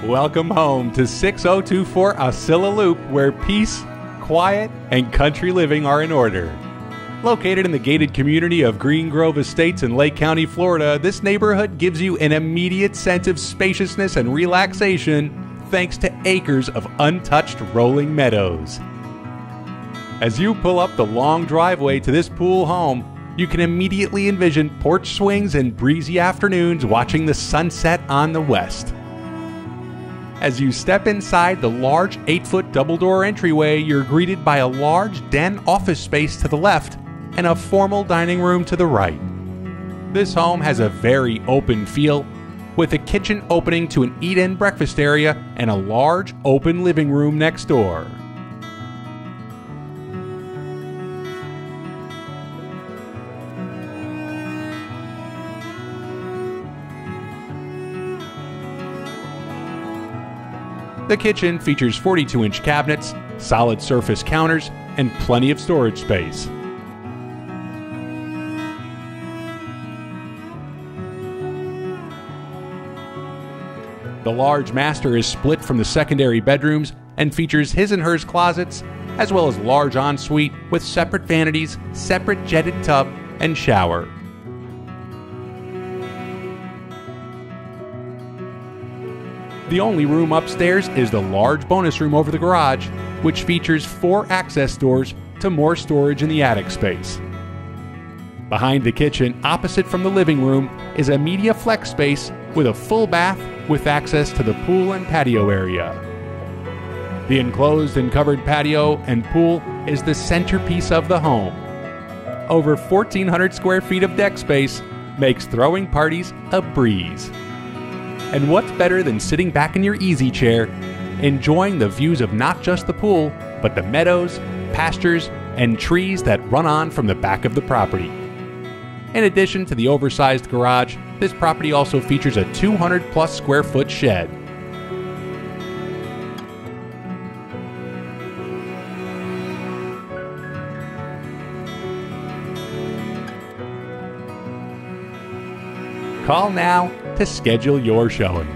Welcome home to 6024 Ocilla Loop, where peace, quiet, and country living are in order. Located in the gated community of Greengrove Estates in Lake County, Florida, this neighborhood gives you an immediate sense of spaciousness and relaxation thanks to acres of untouched rolling meadows. As you pull up the long driveway to this pool home, you can immediately envision porch swings and breezy afternoons watching the sunset on the west. As you step inside the large 8-foot double-door entryway, you're greeted by a large den office space to the left and a formal dining room to the right. This home has a very open feel, with a kitchen opening to an eat-in breakfast area and a large open living room next door. The kitchen features 42-inch cabinets, solid surface counters, and plenty of storage space. The large master is split from the secondary bedrooms and features his and hers closets, as well as large ensuite with separate vanities, separate jetted tub, and shower. The only room upstairs is the large bonus room over the garage, which features 4 access doors to more storage in the attic space. Behind the kitchen, opposite from the living room, is a media flex space with a full bath with access to the pool and patio area. The enclosed and covered patio and pool is the centerpiece of the home. Over 1,400 square feet of deck space makes throwing parties a breeze. And what's better than sitting back in your easy chair, enjoying the views of not just the pool, but the meadows, pastures, and trees that run on from the back of the property. In addition to the oversized garage, this property also features a 200-plus square foot shed. Call now to schedule your showing.